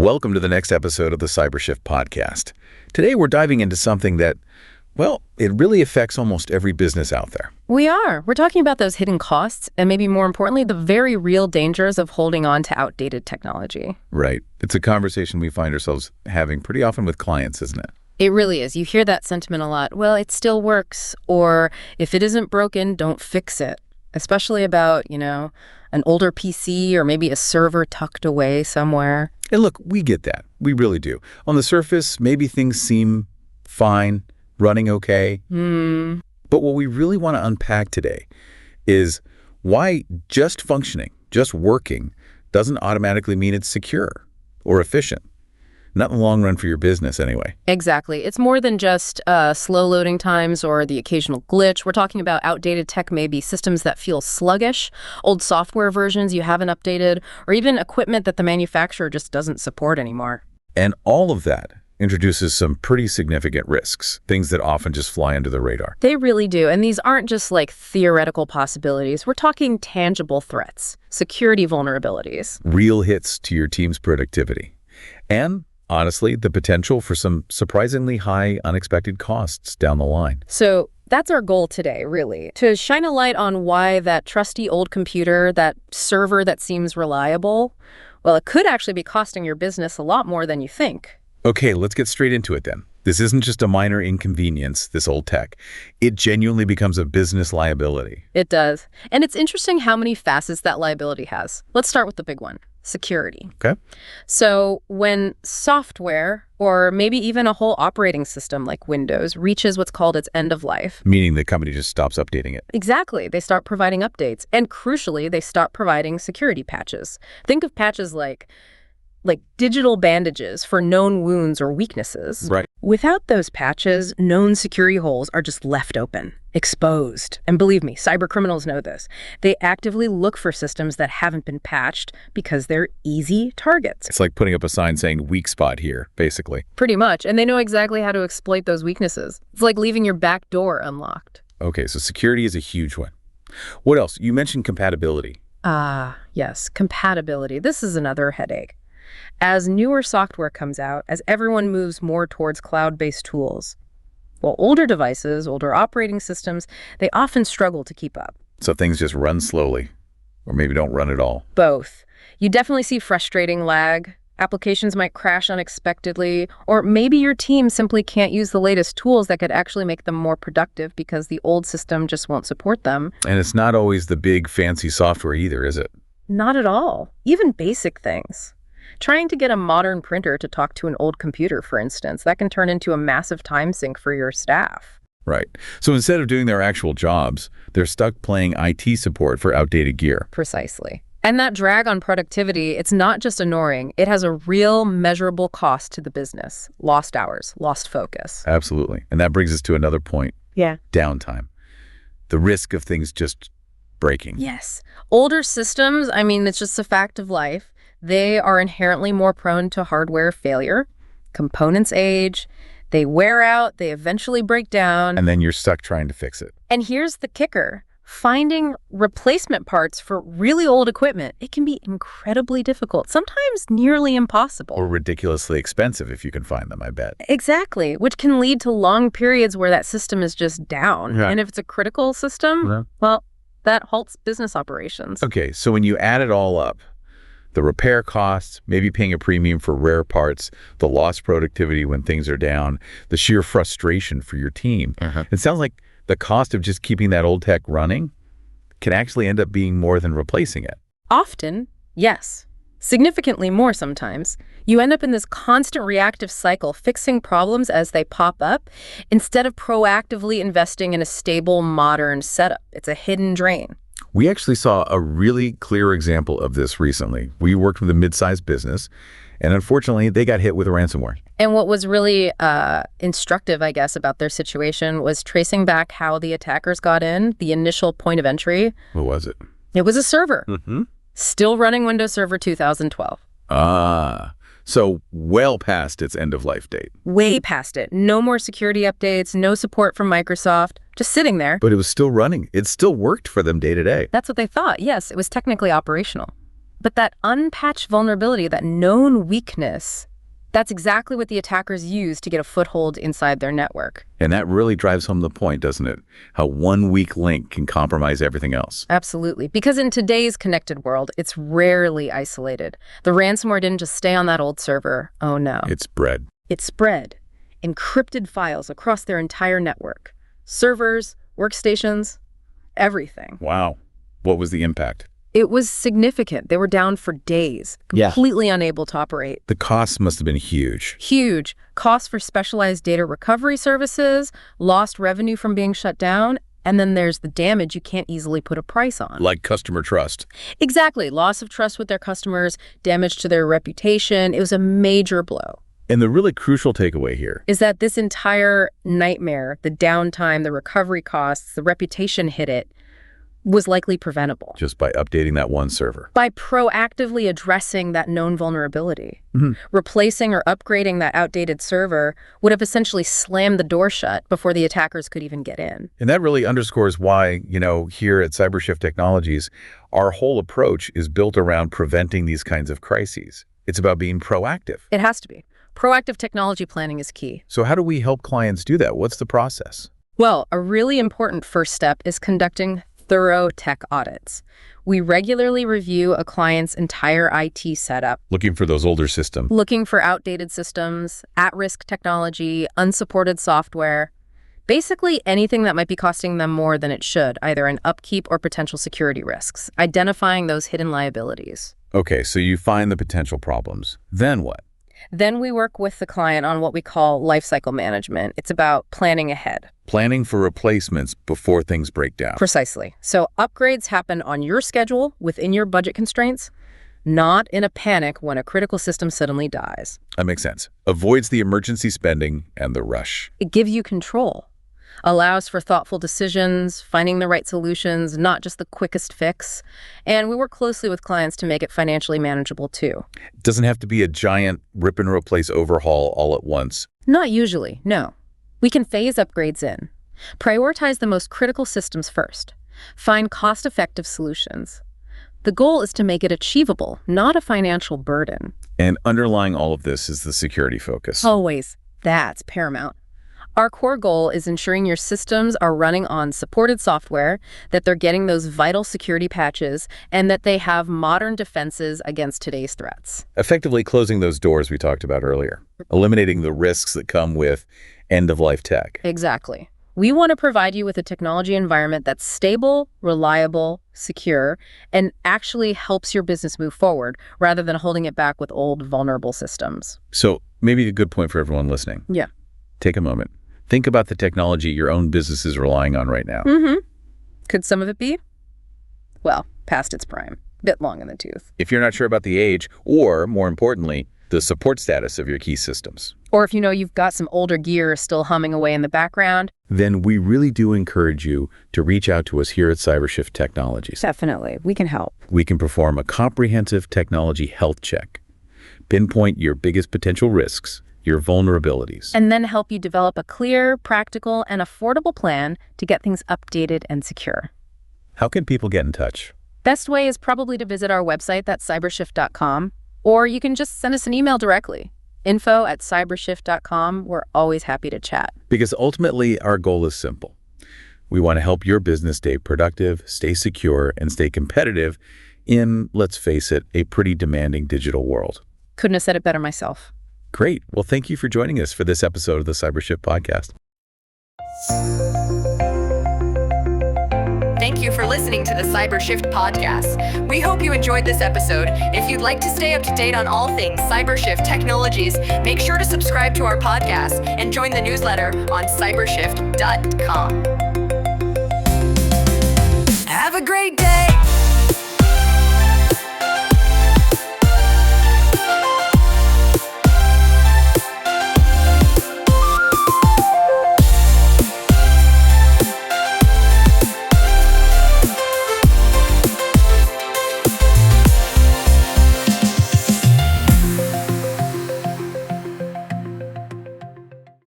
Welcome to the next episode of the CyberShift podcast. Today we're diving into something that, well, it really affects almost every business out there. We're talking about those hidden costs and maybe more importantly, the very real dangers of holding on to outdated technology. Right. It's a conversation we find ourselves having pretty often with clients, isn't it? It really is. You hear that sentiment a lot. Well, it still works. Or if it isn't broken, don't fix it. Especially about, an older PC or maybe a server tucked away somewhere. And look, we get that. We really do. On the surface, maybe things seem fine, running okay. But what we really want to unpack today is why just functioning, just working, doesn't automatically mean it's secure or efficient. Not in the long run for your business, anyway. Exactly. It's more than just slow loading times or the occasional glitch. We're talking about outdated tech, maybe systems that feel sluggish, old software versions you haven't updated, or even equipment that the manufacturer just doesn't support anymore. And all of that introduces some pretty significant risks, things that often just fly under the radar. They really do. And these aren't just like theoretical possibilities. We're talking tangible threats, security vulnerabilities. Real hits to your team's productivity. And honestly, the potential for some surprisingly high unexpected costs down the line. So that's our goal today, really, to shine a light on why that trusty old computer, that server that seems reliable, well, it could actually be costing your business a lot more than you think. Okay, let's get straight into it then. This isn't just a minor inconvenience, this old tech. It genuinely becomes a business liability. It does. And it's interesting how many facets that liability has. Let's start with the big one. Security. Okay. So when software, or maybe even a whole operating system like Windows, reaches what's called its end of life. Meaning the company just stops updating it. Exactly. They start providing updates. And crucially, they stop providing security patches. Think of patches like digital bandages for known wounds or weaknesses. Right. Without those patches, known security holes are just left open, exposed. And believe me, cyber criminals know this. They actively look for systems that haven't been patched because they're easy targets. It's like putting up a sign saying weak spot here, basically. Pretty much. And they know exactly how to exploit those weaknesses. It's like leaving your back door unlocked. Okay, so security is a huge one. What else? You mentioned compatibility. Yes, compatibility. This is another headache. As newer software comes out, as everyone moves more towards cloud-based tools, well, older devices, older operating systems, they often struggle to keep up. So things just run slowly, or maybe don't run at all. Both. You definitely see frustrating lag. Applications might crash unexpectedly, or maybe your team simply can't use the latest tools that could actually make them more productive because the old system just won't support them. And it's not always the big fancy software either, is it? Not at all. Even basic things. Trying to get a modern printer to talk to an old computer, for instance, that can turn into a massive time sink for your staff. Right. So instead of doing their actual jobs, they're stuck playing IT support for outdated gear. Precisely. And that drag on productivity, it's not just annoying. It has a real measurable cost to the business. Lost hours, lost focus. Absolutely. And that brings us to another point. Yeah. Downtime. The risk of things just breaking. Yes. Older systems, it's just a fact of life. They are inherently more prone to hardware failure. Components age, they wear out, they eventually break down. And then you're stuck trying to fix it. And here's the kicker. Finding replacement parts for really old equipment, it can be incredibly difficult, sometimes nearly impossible. Or ridiculously expensive if you can find them, I bet. Exactly, which can lead to long periods where that system is just down. Right. And if it's a critical system, well, that halts business operations. Okay, so when you add it all up, the repair costs, maybe paying a premium for rare parts, the lost productivity when things are down, the sheer frustration for your team. It sounds like the cost of just keeping that old tech running can actually end up being more than replacing it. Often, yes. Significantly more sometimes. You end up in this constant reactive cycle, fixing problems as they pop up, instead of proactively investing in a stable, modern setup. It's a hidden drain. We actually saw a really clear example of this recently. We worked with a mid-sized business, and unfortunately, they got hit with ransomware. And what was really instructive, I guess, about their situation was tracing back how the attackers got in, the initial point of entry. What was it? It was a server. Still running Windows Server 2012. So well past its end-of-life date. Way past it. No more security updates, no support from Microsoft, just sitting there. But it was still running. It still worked for them day to day. That's what they thought. Yes, it was technically operational. But that unpatched vulnerability, that known weakness, that's exactly what the attackers use to get a foothold inside their network. And that really drives home the point, doesn't it? How one weak link can compromise everything else. Absolutely. Because in today's connected world, it's rarely isolated. The ransomware didn't just stay on that old server. Oh, no. It spread. It spread encrypted files across their entire network. Servers, workstations, everything. Wow. What was the impact? It was significant. They were down for days, completely unable to operate. The costs must have been huge. Huge. Costs for specialized data recovery services, lost revenue from being shut down, and then there's the damage you can't easily put a price on. Like customer trust. Exactly. Loss of trust with their customers, damage to their reputation. It was a major blow. And the really crucial takeaway here Is that this entire nightmare, the downtime, the recovery costs, the reputation hit it, was likely preventable. just by updating that one server. By proactively addressing that known vulnerability. Replacing or upgrading that outdated server would have essentially slammed the door shut before the attackers could even get in. And that really underscores why, here at CyberShift Technologies, our whole approach is built around preventing these kinds of crises. It's about being proactive. It has to be. Proactive technology planning is key. So how do we help clients do that? What's the process? Well, a really important first step is conducting thorough tech audits. We regularly review a client's entire IT setup, Looking for those older systems. looking for outdated systems, at-risk technology, unsupported software, basically anything that might be costing them more than it should, either in upkeep or potential security risks, identifying those hidden liabilities. Okay, so you find the potential problems. Then what? Then we work with the client on what we call lifecycle management. It's about planning ahead. Planning for replacements before things break down. Precisely. So upgrades happen on your schedule, within your budget constraints, not in a panic when a critical system suddenly dies. That makes sense. Avoids the emergency spending and the rush. It gives you control, allows for thoughtful decisions, finding the right solutions, not just the quickest fix. And we work closely with clients to make it financially manageable too. It doesn't have to be a giant rip and replace overhaul all at once. Not usually, no. We can phase upgrades in. Prioritize the most critical systems first. Find cost-effective solutions. The goal is to make it achievable, not a financial burden. And underlying all of this is the security focus. Always. That's paramount. Our core goal is ensuring your systems are running on supported software, that they're getting those vital security patches, and that they have modern defenses against today's threats. Effectively closing those doors we talked about earlier. Eliminating the risks that come with end-of-life tech. Exactly. We want to provide you with a technology environment that's stable, reliable, secure, and actually helps your business move forward rather than holding it back with old, vulnerable systems. So maybe a good point for everyone listening. Yeah. Take a moment. Think about the technology your own business is relying on right now. Could some of it be? Well, past its prime. Bit long in the tooth. If you're not sure about the age, or more importantly, the support status of your key systems, Or if you know you've got some older gear still humming away in the background. then we really do encourage you to reach out to us here at CyberShift Technologies. Definitely. We can help. We can perform a comprehensive technology health check, pinpoint your biggest potential risks, your vulnerabilities. And then help you develop a clear, practical, and affordable plan to get things updated and secure. How can people get in touch? Best way is probably to visit our website, that's cybershift.com, or you can just send us an email directly. info@cybershift.com. We're always happy to chat. Because ultimately, our goal is simple. We want to help your business stay productive, stay secure, and stay competitive in, let's face it, a pretty demanding digital world. Couldn't have said it better myself. Great. Well, thank you for joining us for this episode of the CyberShift Podcast. Thank you for listening to the CyberShift podcast. We hope you enjoyed this episode. If you'd like to stay up to date on all things CyberShift Technologies, make sure to subscribe to our podcast and join the newsletter on cybershift.com. Have a great day.